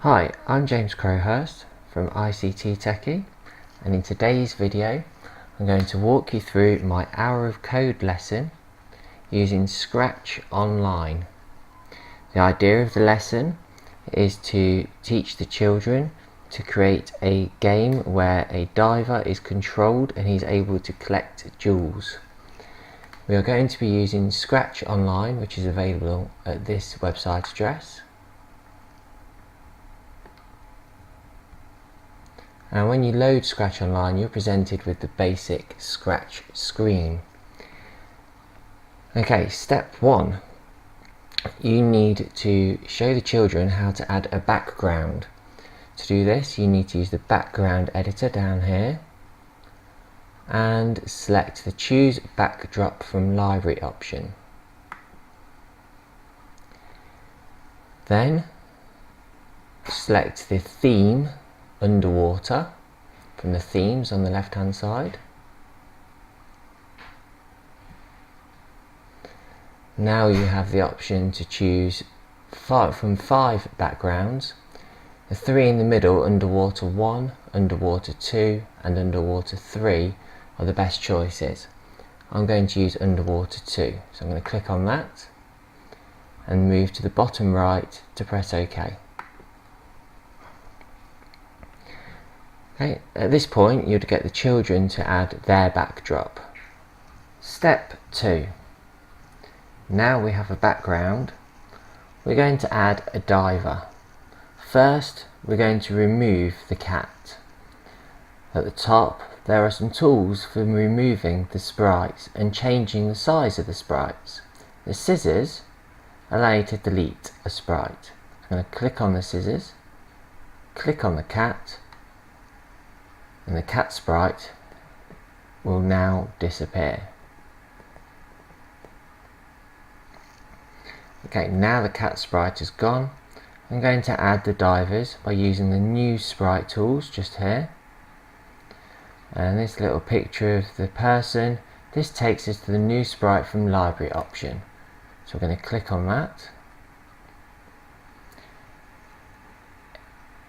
Hi, I'm James Crowhurst from ICT Techie, and in today's video I'm going to walk you through my hour of code lesson using Scratch Online. The idea of the lesson is to teach the children to create a game where a diver is controlled and he's able to collect jewels. We are going to be using Scratch Online, which is available at this website address. And when you load Scratch Online, you're presented with the basic Scratch screen. Okay, step 1. You need to show the children how to add a background. To do this, you need to use the background editor down here and select the Choose Backdrop from Library option. Then select the theme Underwater from the themes on the left hand side. Now you have the option to choose from 5 backgrounds. The 3 in the middle, Underwater 1, Underwater 2 and Underwater 3, are the best choices. I'm going to use Underwater 2, so I'm going to click on that and move to the bottom right to press OK. Okay, at this point you'd get the children to add their backdrop. Step 2. Now we have a background, we're going to add a diver. First we're going to remove the cat. At the top there are some tools for removing the sprites and changing the size of the sprites. The scissors allow you to delete a sprite. I'm going to click on the scissors, click on the cat, and the cat sprite will now disappear. Okay, now the cat sprite is gone. I'm going to add the divers by using the new sprite tools just here. And this little picture of the person, this takes us to the new sprite from library option. So we're going to click on that.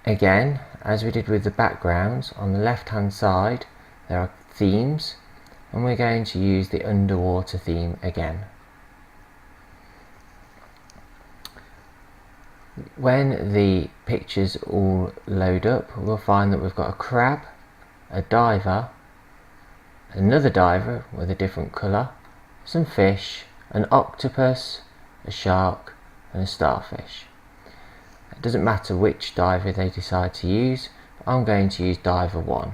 Again, as we did with the backgrounds, on the left hand side there are themes, and we're going to use the underwater theme again. When the pictures all load up, we'll find that we've got a crab, a diver, another diver with a different colour, some fish, an octopus, a shark and a starfish. It doesn't matter which diver they decide to use, but I'm going to use diver 1.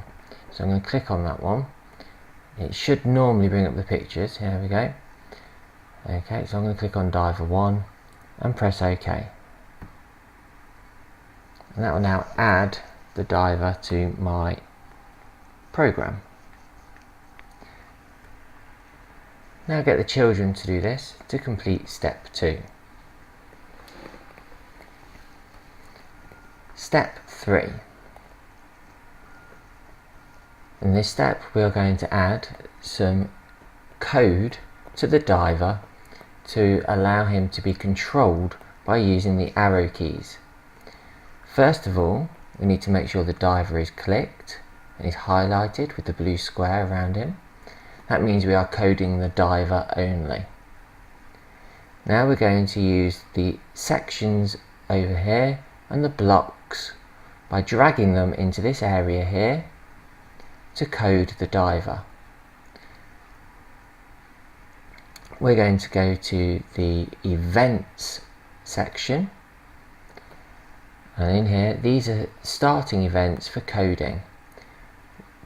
So I'm going to click on that one. It should normally bring up the pictures. Here we go. Okay, so I'm going to click on diver 1 and press OK. And that will now add the diver to my program. Now get the children to do this to complete step 2. Step 3. In this step we are going to add some code to the diver to allow him to be controlled by using the arrow keys. First of all, we need to make sure the diver is clicked and is highlighted with the blue square around him. That means we are coding the diver only. Now we're going to use the sections over here and the blocks by dragging them into this area here to code the diver. We're going to go to the events section, and in here these are starting events for coding.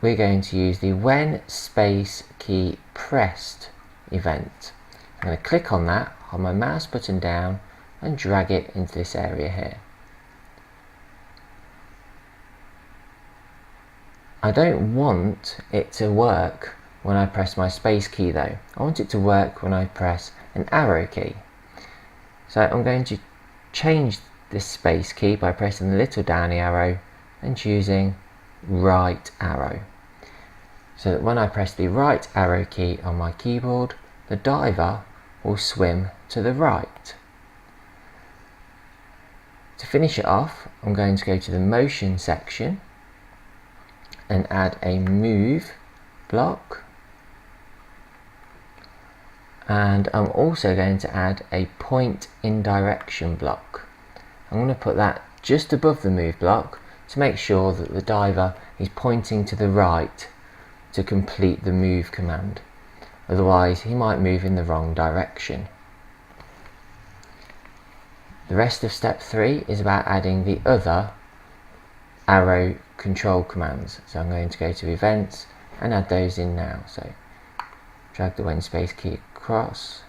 We're going to use the when space key pressed event. I'm going to click on that, hold my mouse button down and drag it into this area here. I don't want it to work when I press my space key though. I want it to work when I press an arrow key. So I'm going to change this space key by pressing the little downy arrow and choosing right arrow. So that when I press the right arrow key on my keyboard, the diver will swim to the right. To finish it off, I'm going to go to the motion section and add a move block, and I'm also going to add a point in direction block. I'm going to put that just above the move block to make sure that the diver is pointing to the right to complete the move command. Otherwise he might move in the wrong direction. The rest of step 3 is about adding the other arrow control commands. So I'm going to go to events and add those in now. So drag the when space key across,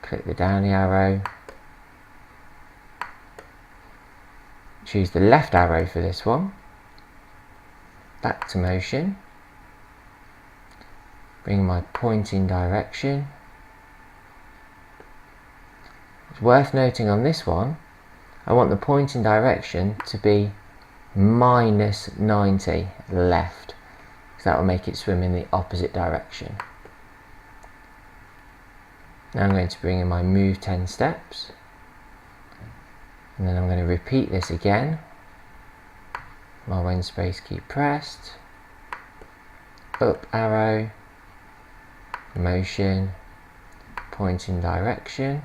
click the down arrow, choose the left arrow for this one, back to motion, bring my pointing direction. It's worth noting on this one, I want the pointing direction to be minus 90 left, because that will make it swim in the opposite direction. Now I'm going to bring in my move 10 steps, and then I'm going to repeat this again. My when space key pressed, up arrow, motion, pointing direction,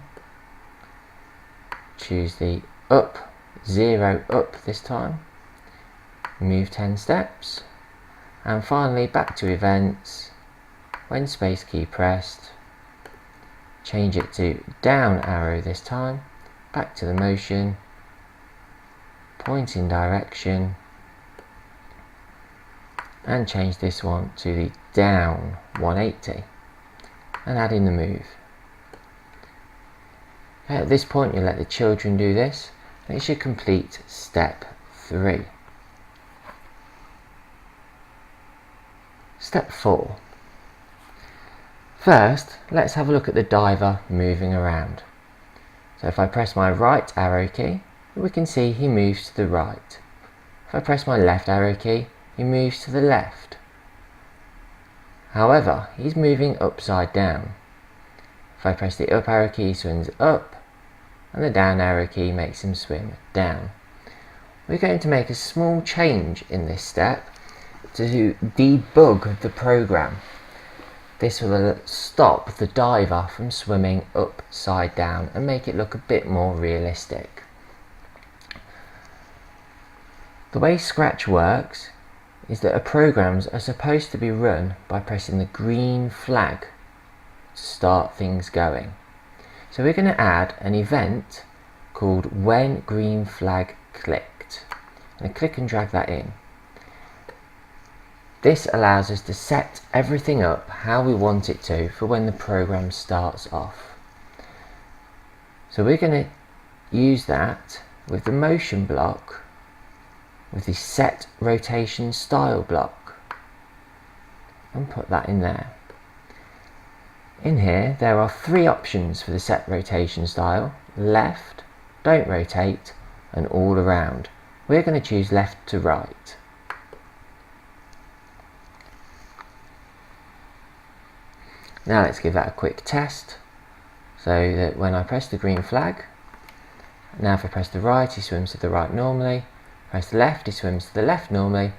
choose the up, 0 up this time, move 10 steps, and finally back to events, when space key pressed, change it to down arrow this time, back to the motion, pointing direction, and change this one to the down 180 and add in the move. At this point you let the children do this and it should complete step 3. Step 4. First, let's have a look at the diver moving around. So if I press my right arrow key, we can see he moves to the right. If I press my left arrow key, he moves to the left. However, he's moving upside down. If I press the up arrow key, he swims up, and the down arrow key makes him swim down. We're going to make a small change in this step to debug the program. This will stop the diver from swimming upside down and make it look a bit more realistic. The way Scratch works is that programs are supposed to be run by pressing the green flag to start things going. So we're going to add an event called when green flag clicked. And click and drag that in. This allows us to set everything up how we want it to for when the program starts off. So we're going to use that with the motion block, with the set rotation style block, and put that in there. In here there are 3 options for the set rotation style: left, don't rotate, and all around. We're going to choose left to right. Now let's give that a quick test, so that when I press the green flag, now if I press the right he swims to the right normally, press the left he swims to the left normally,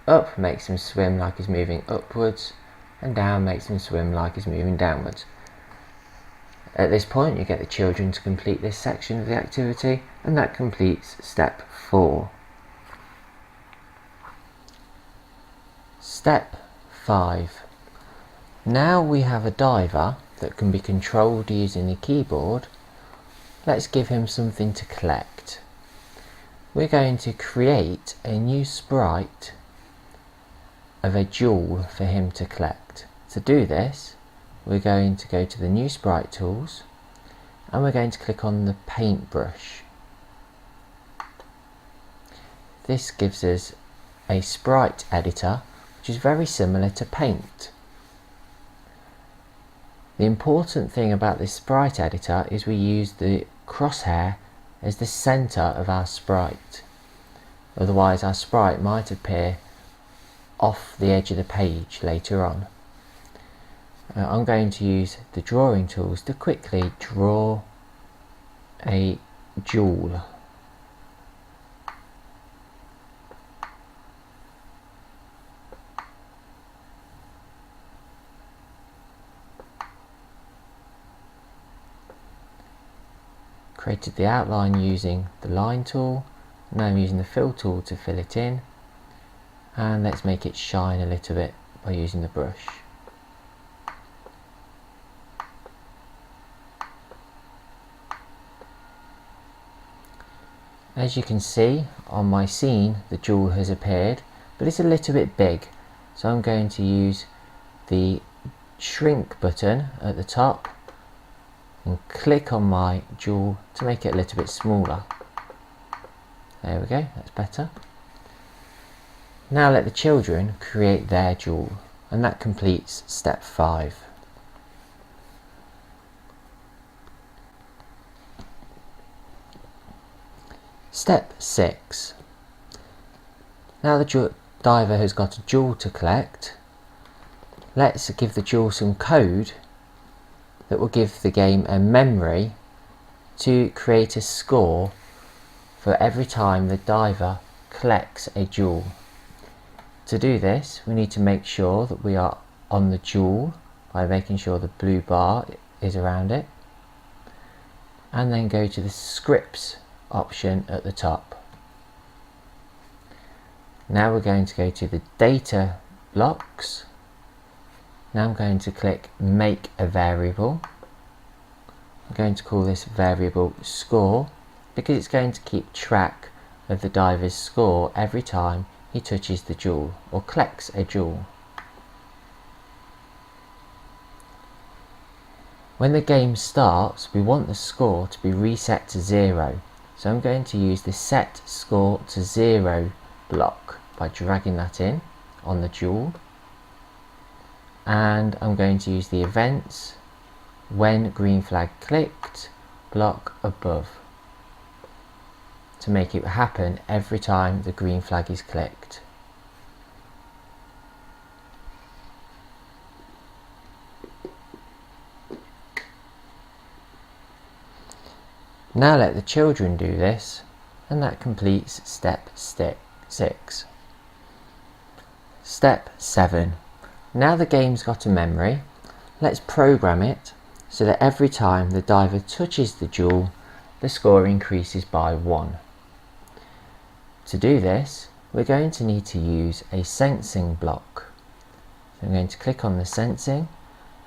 up makes him swim like he's moving upwards, and down makes him swim like he's moving downwards. At this point you get the children to complete this section of the activity, and that completes step 4. Step 5. Now we have a diver that can be controlled using the keyboard. Let's give him something to collect. We're going to create a new sprite of a jewel for him to collect. To do this, we're going to go to the new sprite tools and we're going to click on the paintbrush. This gives us a sprite editor which is very similar to Paint. The important thing about this sprite editor is we use the crosshair as the center of our sprite. Otherwise our sprite might appear off the edge of the page later on. I'm going to use the drawing tools to quickly draw a jewel Created the outline using the line tool. Now I'm using the fill tool to fill it in, and let's make it shine a little bit by using the brush. As you can see on my scene, the jewel has appeared, but it's a little bit big, so I'm going to use the shrink button at the top and click on my jewel to make it a little bit smaller. There we go, that's better. Now let the children create their jewel, and that completes step 5. Step 6. Now the diver has got a jewel to collect, let's give the jewel some code that will give the game a memory to create a score for every time the diver collects a jewel. To do this, we need to make sure that we are on the jewel by making sure the blue bar is around it, and then go to the scripts option at the top. Now we're going to go to the data blocks. Now I'm going to click make a variable. I'm going to call this variable score because it's going to keep track of the diver's score every time he touches the jewel or collects a jewel. When the game starts, we want the score to be reset to 0. So I'm going to use the set score to 0 block by dragging that in on the jewel. And I'm going to use the events when green flag clicked block above to make it happen every time the green flag is clicked. Now let the children do this, and that completes step 6. Step 7. Now the game's got a memory, let's program it so that every time the diver touches the jewel, the score increases by 1. To do this, we're going to need to use a sensing block. So I'm going to click on the sensing,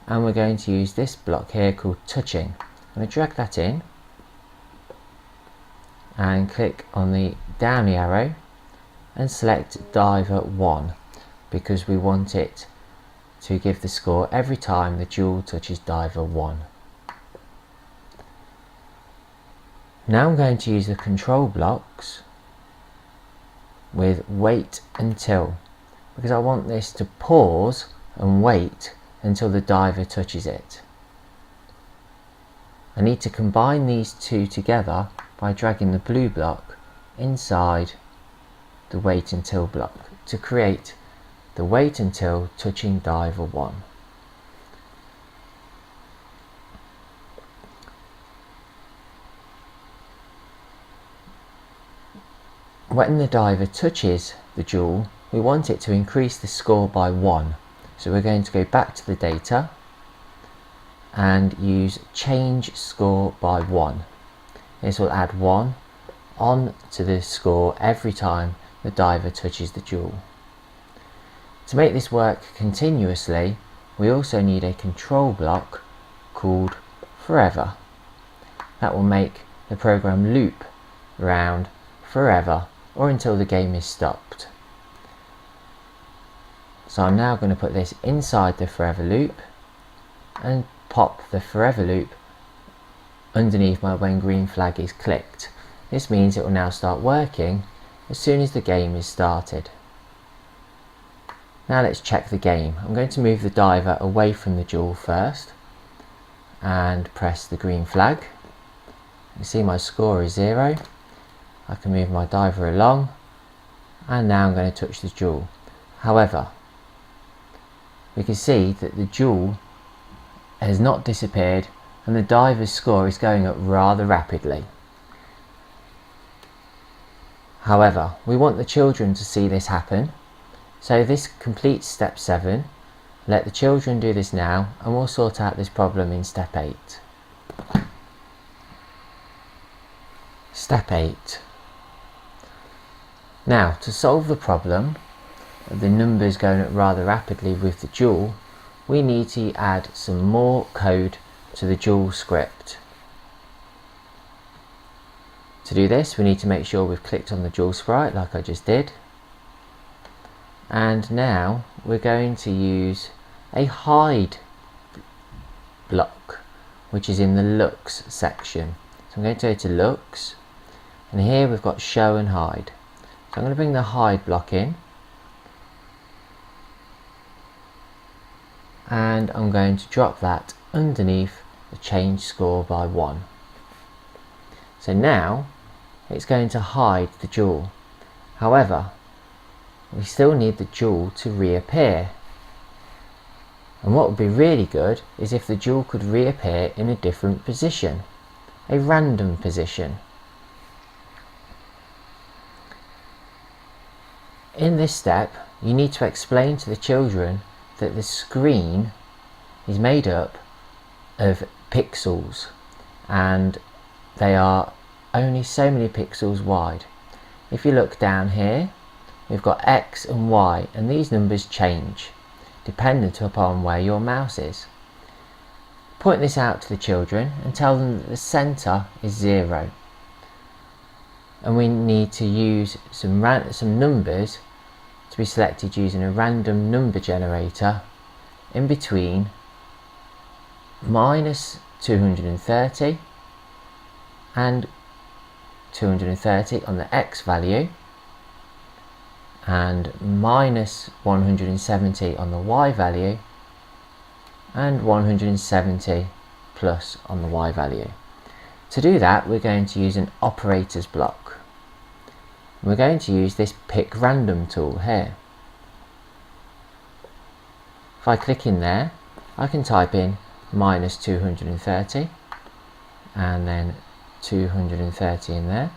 and we're going to use this block here called touching. I'm going to drag that in and click on the down arrow and select diver 1 because we want it to give the score every time the jewel touches diver 1. Now I'm going to use the control blocks with wait until because I want this to pause and wait until the diver touches it. I need to combine these two together by dragging the blue block inside the wait until block to create the wait until touching diver 1. When the diver touches the jewel, we want it to increase the score by 1. So we're going to go back to the data and use change score by 1. This will add 1 on to the score every time the diver touches the jewel. To make this work continuously, we also need a control block called forever. That will make the program loop around forever or until the game is stopped. So I'm now going to put this inside the forever loop and pop the forever loop underneath my when green flag is clicked. This means it will now start working as soon as the game is started. Now let's check the game. I'm going to move the diver away from the jewel first and press the green flag. You see my score is 0. I can move my diver along and now I'm going to touch the jewel. However, we can see that the jewel has not disappeared and the diver's score is going up rather rapidly. However, we want the children to see this happen, so this completes step 7. Let the children do this now and we'll sort out this problem in step 8. Step 8. Now, to solve the problem of the numbers going up rather rapidly with the joule, we need to add some more code to the joule script. To do this, we need to make sure we've clicked on the joule sprite like I just did. And now we're going to use a hide block, which is in the looks section. So I'm going to go to looks, and here we've got show and hide. So I'm going to bring the hide block in, and I'm going to drop that underneath the change score by 1. So now it's going to hide the joule. However, we still need the joule to reappear. And what would be really good is if the joule could reappear in a different position, a random position. In this step, you need to explain to the children that the screen is made up of pixels and they are only so many pixels wide. If you look down here, we've got X and Y, and these numbers change dependent upon where your mouse is. Point this out to the children and tell them that the center is 0. And we need to use some numbers to be selected using a random number generator in between minus 230 and 230 on the X value, and minus 170 on the Y value, and 170 plus on the Y value. To do that, we're going to use an operators block. We're going to use this pick random tool here. If I click in there, I can type in minus 230 and then 230 in there.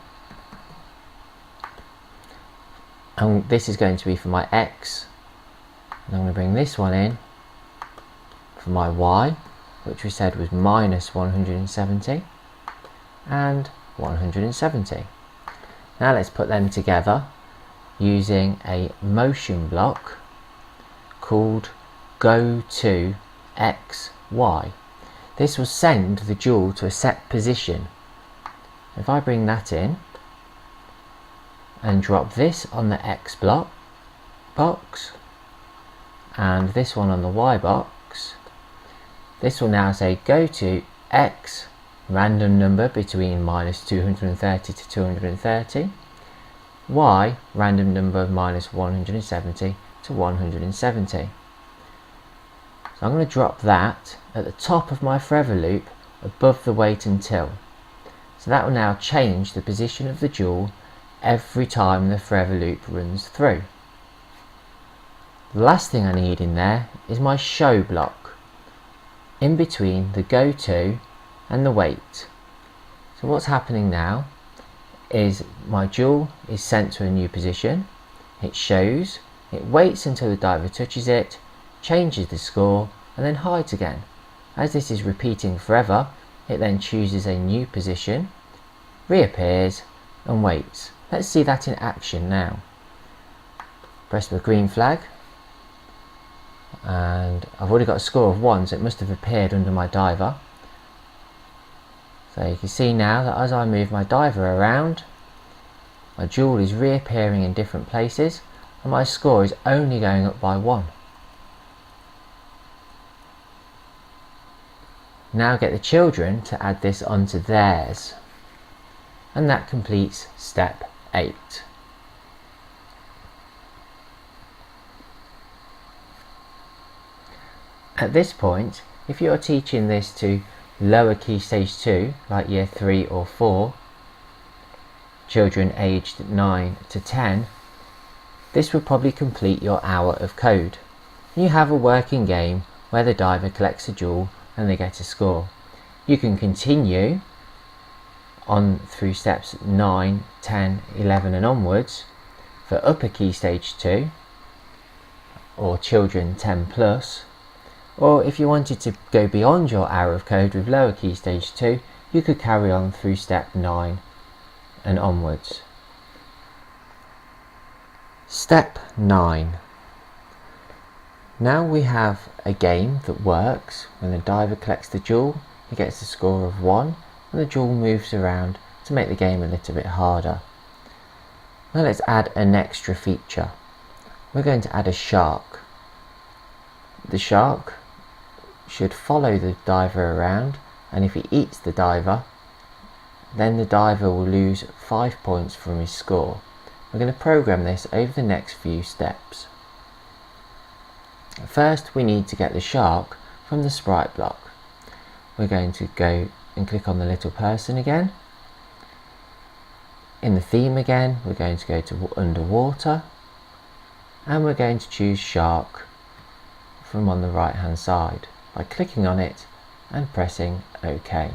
And this is going to be for my X, and I'm going to bring this one in for my Y, which we said was minus 170 and 170. Now let's put them together using a motion block called go to X, Y. This will send the joule to a set position. If I bring that in and drop this on the X box and this one on the Y box, this will now say go to X, random number between minus 230 to 230, Y, random number of minus 170 to 170. So I'm going to drop that at the top of my forever loop above the wait until. So that will now change the position of the joule every time the forever loop runs through. The last thing I need in there is my show block in between the go to and the wait. So what's happening now is my joule is sent to a new position, it shows, it waits until the diver touches it, changes the score, and then hides again. As this is repeating forever, it then chooses a new position, reappears, and waits. Let's see that in action now. Press the green flag, and I've already got a score of 1, so it must have appeared under my diver. So you can see now that as I move my diver around, my joule is reappearing in different places, and my score is only going up by 1. Now get the children to add this onto theirs, and that completes step 8. At this point, if you're teaching this to lower key stage 2, like year 3 or 4, children aged 9 to 10, this will probably complete your hour of code. You have a working game where the diver collects a joule and they get a score. You can continue on through steps 9, 10, 11 and onwards for upper key stage 2 or children 10 plus, or if you wanted to go beyond your hour of code with lower key stage 2, you could carry on through step 9 and onwards. Step 9. Now we have a game that works. When the diver collects the jewel, he gets a score of 1, and the jewel moves around to make the game a little bit harder. Now let's add an extra feature. We're going to add a shark. The shark should follow the diver around, and if he eats the diver, then the diver will lose 5 points from his score. We're going to program this over the next few steps. First, we need to get the shark from the sprite block. We're going to go and click on the little person again. In the theme again, we're going to go to underwater, and we're going to choose shark from on the right hand side by clicking on it and pressing OK.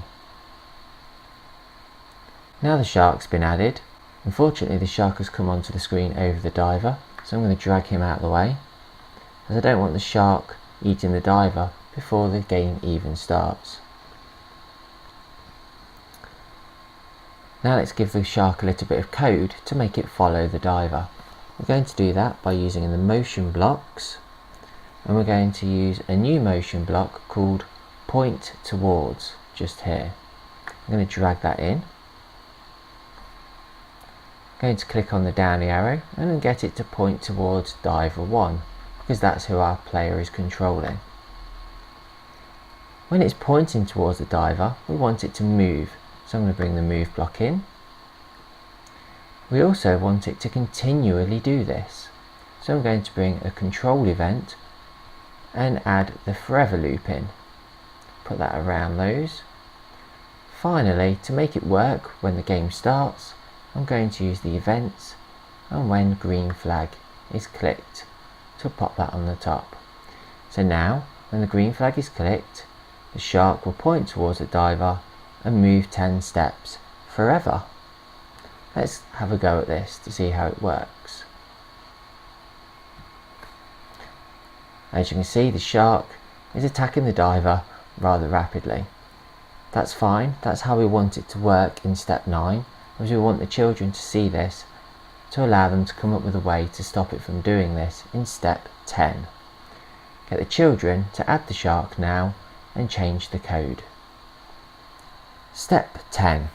Now the shark's been added. Unfortunately, the shark has come onto the screen over the diver, so I'm going to drag him out of the way, as I don't want the shark eating the diver before the game even starts. Now let's give the shark a little bit of code to make it follow the diver. We're going to do that by using the motion blocks, and we're going to use a new motion block called point towards just here. I'm going to drag that in. I'm going to click on the down arrow and then get it to point towards diver 1, because that's who our player is controlling. When it's pointing towards the diver, we want it to move, so I'm going to bring the move block in. We also want it to continually do this, so I'm going to bring a control event and add the forever loop in. Put that around those. Finally, to make it work when the game starts, I'm going to use the events and when green flag is clicked to pop that on the top. So now when the green flag is clicked, the shark will point towards the diver and move 10 steps forever. Let's have a go at this to see how it works. As you can see, the shark is attacking the diver rather rapidly. That's fine, that's how we want it to work in step 9, because we want the children to see this to allow them to come up with a way to stop it from doing this in step 10. Get the children to add the shark now and change the code. Step 10.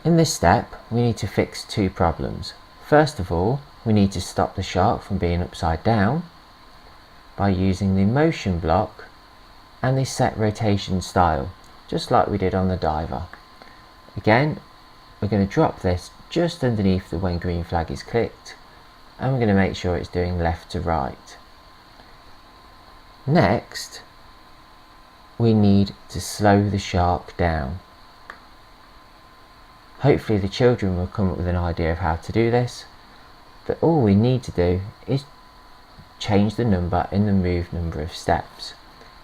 In this step, we need to fix 2 problems. First of all, we need to stop the shark from being upside down by using the motion block and the set rotation style, just like we did on the diver. Again, we're going to drop this just underneath the when green flag is clicked, and we're going to make sure it's doing left to right. Next, we need to slow the shark down. Hopefully the children will come up with an idea of how to do this, but all we need to do is change the number in the move number of steps.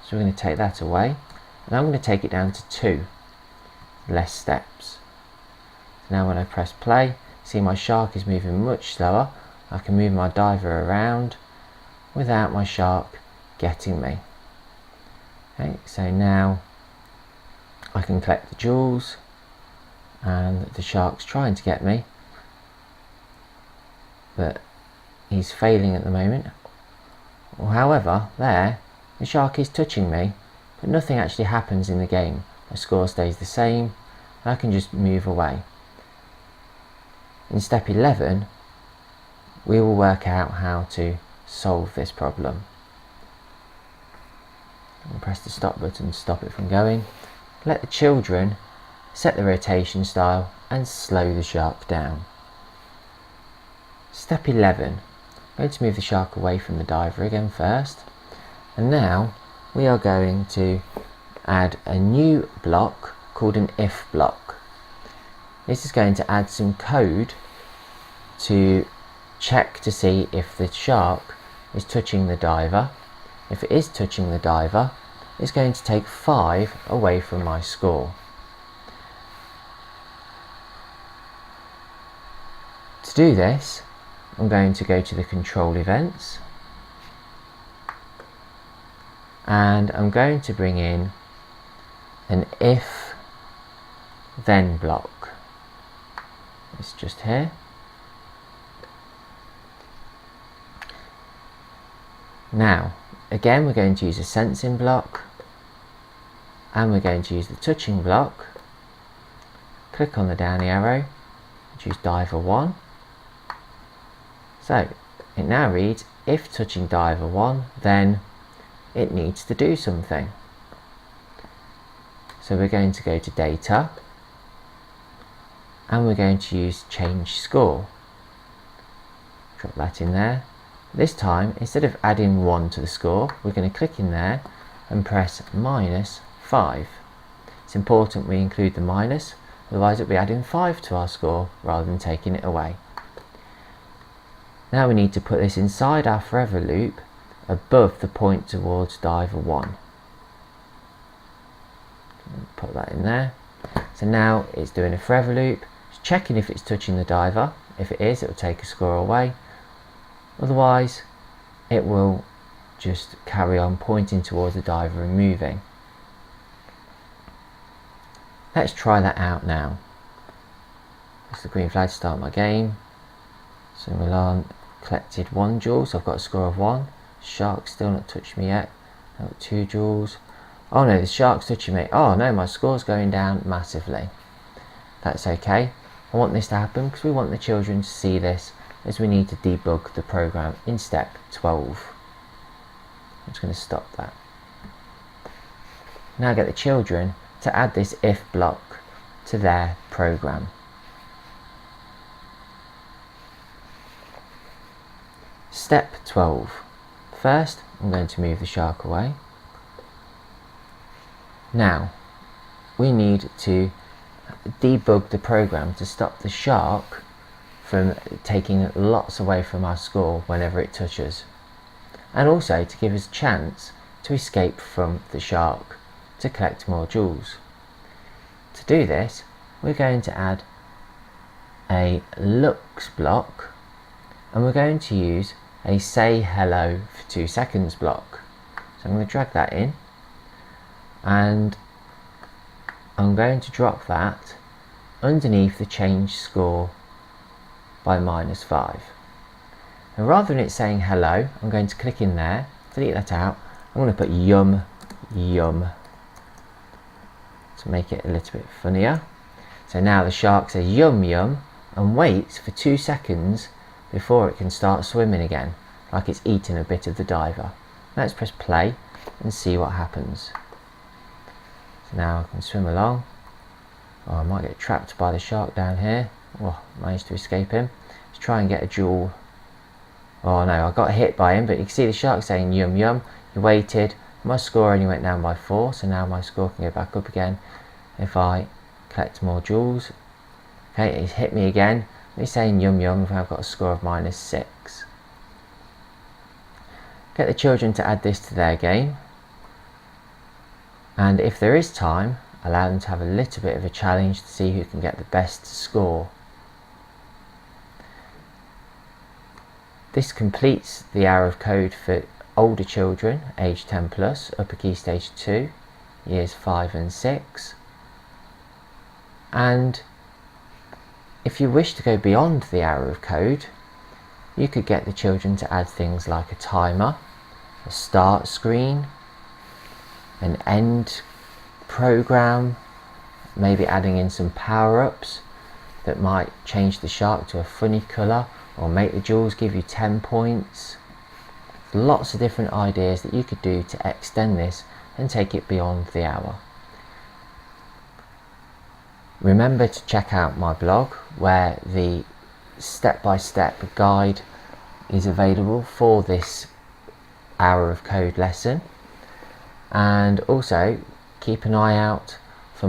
So we're going to take that away, and I'm going to take it down to 2 less steps. So now when I press play, see my shark is moving much slower. I can move my diver around without my shark getting me. Okay, so now I can collect the jewels, and the shark's trying to get me, but he's failing at the moment. Well, however, there, the shark is touching me, but nothing actually happens in the game. My score stays the same, and I can just move away. In step 11, we will work out how to solve this problem. I'll press the stop button to stop it from going. Let the children set the rotation style and slow the shark down. Step 11. I'm going to move the shark away from the diver again first, and now we are going to add a new block called an if block. This is going to add some code to check to see if the shark is touching the diver. If it is touching the diver, it's going to take 5 away from my score. To do this, I'm going to go to the control events, and I'm going to bring in an if then block. It's just here. Now, again, we're going to use a sensing block, and we're going to use the touching block. Click on the down arrow, choose diver 1. So, it now reads, if touching diver 1, then it needs to do something. So we're going to go to data, and we're going to use change score. Drop that in there. This time, instead of adding 1 to the score, we're going to click in there and press -5. It's important we include the minus, otherwise it'll be adding 5 to our score rather than taking it away. Now we need to put this inside our forever loop above the point towards diver 1. Put that in there. So now it's doing a forever loop. It's checking if it's touching the diver. If it is, it will take a score away. Otherwise, it will just carry on pointing towards the diver and moving. Let's try that out now. Press the green flag to start my game. So Milan collected 1 jewel, so I've got a score of 1. Shark's still not touched me yet. I've got 2 jewels. Oh no, the shark's touching me. Oh no, my score's going down massively. That's okay. I want this to happen because we want the children to see this, as we need to debug the program in step 12. I'm just going to stop that. Now get the children to add this if block to their program. Step 12. First, I'm going to move the shark away. Now, we need to debug the program to stop the shark from taking lots away from our score whenever it touches, and also to give us a chance to escape from the shark to collect more jewels. To do this, we're going to add a looks block, and we're going to use a say hello for 2 seconds block. So I'm going to drag that in, and I'm going to drop that underneath the change score by -5. And rather than it saying hello, I'm going to click in there, delete that out. I'm going to put yum yum to make it a little bit funnier. So now the shark says yum yum and waits for 2 seconds before it can start swimming again, like it's eating a bit of the diver. Let's press play and see what happens. So now I can swim along. Oh, I might get trapped by the shark down here. Oh, managed to escape him. Let's try and get a jewel. Oh no, I got hit by him, but you can see the shark saying yum yum. He waited. My score only went down by 4, so now my score can go back up again if I collect more jewels. Okay, he's hit me again. He's saying yum yum if I've got a score of -6. Get the children to add this to their game, and if there is time, allow them to have a little bit of a challenge to see who can get the best score. This completes the hour of code for older children, age 10 plus, upper key stage 2, years 5 and 6. And if you wish to go beyond the hour of code, you could get the children to add things like a timer, a start screen, an end program, maybe adding in some power-ups that might change the shark to a funny colour or make the jewels give you 10 points. Lots of different ideas that you could do to extend this and take it beyond the hour. Remember to check out my blog where the step-by-step guide is available for this hour of code lesson, and also keep an eye out for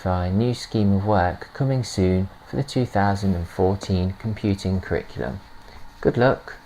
a new scheme of work coming soon for the 2014 computing curriculum. Good luck.